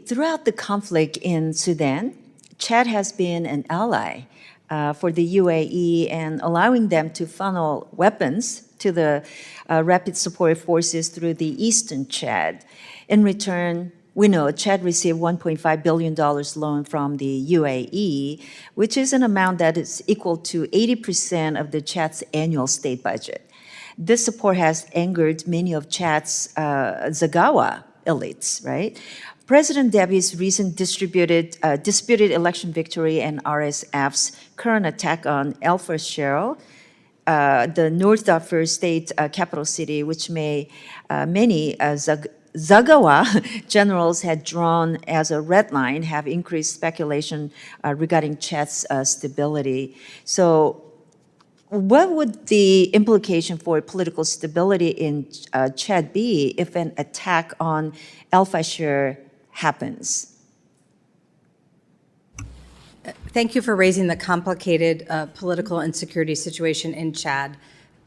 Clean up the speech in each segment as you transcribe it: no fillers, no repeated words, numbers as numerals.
Throughout the conflict in Sudan, Chad has been an ally for the UAE and allowing them to funnel weapons to the rapid support forces through the eastern Chad. In return, we know Chad received $1.5 billion loan from the UAE, which is an amount that is equal to 80% of the Chad's annual state budget. This support has angered many of Chad's Zagawa elites, right? President Déby's recent disputed election victory and RSF's current attack on El Fasher, the North Darfur state capital city, which many Zagawa generals had drawn as a red line, have increased speculation regarding Chad's stability. So what would the implication for political stability in Chad be if an attack on El Fasher happens? Thank you for raising the complicated political and security situation in Chad.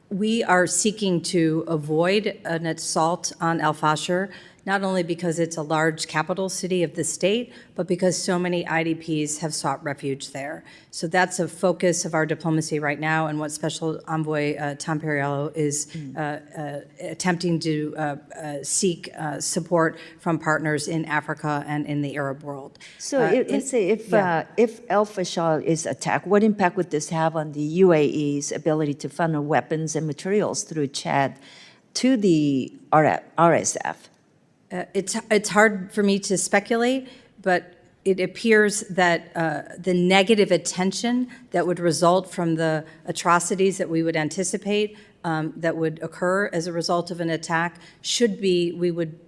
We are seeking to avoid an assault on El Fasher, not only because it's a large capital city of the state, but because so many IDPs have sought refuge there. So that's a focus of our diplomacy right now, and what Special Envoy Tom Perriello is attempting to seek support from partners in Africa and in the Arab world. So let's say if El Fasher is attacked, what impact would this have on the UAE's ability to funnel weapons and materials through Chad to the RSF? It's hard for me to speculate, but it appears that the negative attention that would result from the atrocities that we would anticipate that would occur as a result of an attack should be, we would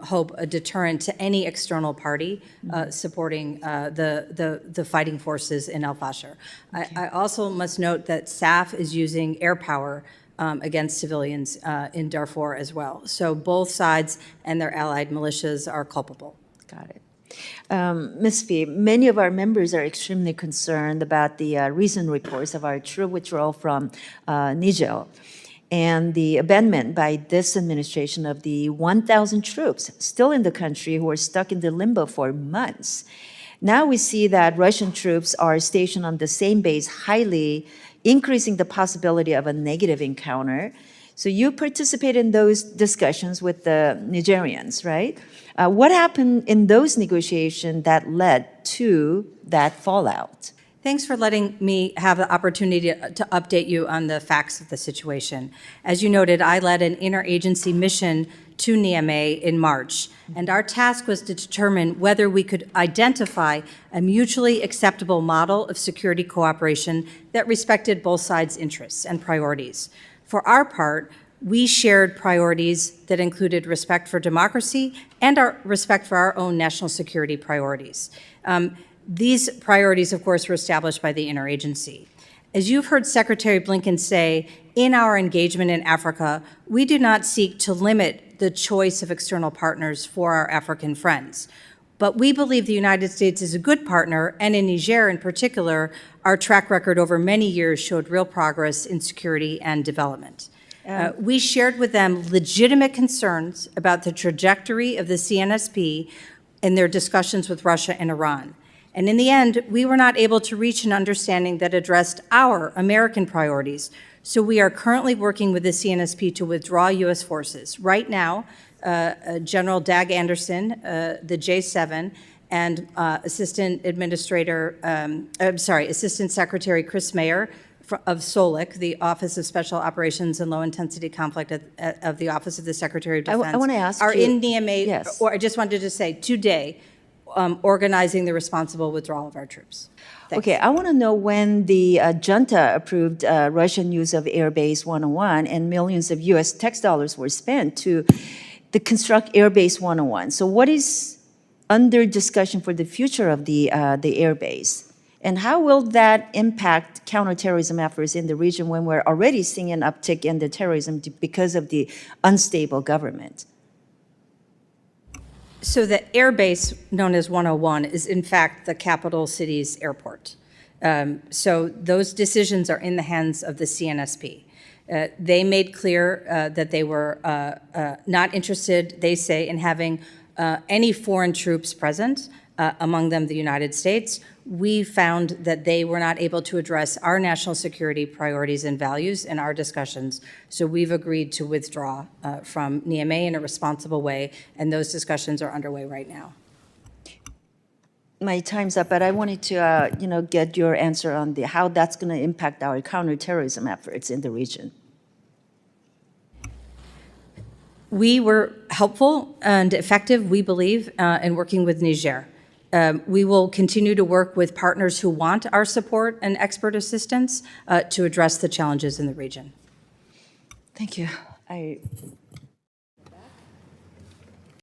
hope, a deterrent to any external party supporting the fighting forces in El Fasher. Okay. I also must note that SAF is using air power against civilians in Darfur as well. So both sides and their allied militias are culpable. Got it. Ms. Fee, many of our members are extremely concerned about the recent reports of our troop withdrawal from Niger and the abandonment by this administration of the 1,000 troops still in the country who are stuck in the limbo for months. Now we see that Russian troops are stationed on the same base, highly increasing the possibility of a negative encounter. So you participate in those discussions with the Nigerians, right? What happened in those negotiations that led to that fallout? Thanks for letting me have the opportunity to update you on the facts of the situation. As you noted, I led an interagency mission to Niamey in March, and our task was to determine whether we could identify a mutually acceptable model of security cooperation that respected both sides' interests and priorities. For our part, we shared priorities that included respect for democracy and our respect for our own national security priorities. These priorities, of course, were established by the interagency. As you've heard Secretary Blinken say, in our engagement in Africa, we do not seek to limit the choice of external partners for our African friends. But we believe the United States is a good partner, and in Niger in particular, our track record over many years showed real progress in security and development. We shared with them legitimate concerns about the trajectory of the CNSP in their discussions with Russia and Iran. And in the end, we were not able to reach an understanding that addressed our American priorities. So we are currently working with the CNSP to withdraw U.S. forces. Right now, General Dag Anderson, the J7, and Assistant Secretary Chris Mayer of SOLIC, the Office of Special Operations and Low Intensity Conflict of the Office of the Secretary of Defense, I want to ask are you, in Niamey, yes. Or I just wanted to say today, organizing the responsible withdrawal of our troops. Thanks. Okay, I want to know when the junta approved Russian use of Airbase 101 and millions of U.S. tax dollars were spent to construct Airbase 101. So what is under discussion for the future of the airbase? And how will that impact counterterrorism efforts in the region when we're already seeing an uptick in the terrorism because of the unstable government? So the airbase known as 101 is in fact the capital city's airport. So those decisions are in the hands of the CNSP. They made clear that they were not interested, they say, in having any foreign troops present, among them the United States, we found that they were not able to address our national security priorities and values in our discussions. So we've agreed to withdraw from NEMA in a responsible way, and those discussions are underway right now. My time's up, but I wanted to, get your answer on how that's going to impact our counterterrorism efforts in the region. We were helpful and effective, we believe, in working with Niger. We will continue to work with partners who want our support and expert assistance to address the challenges in the region. Thank you.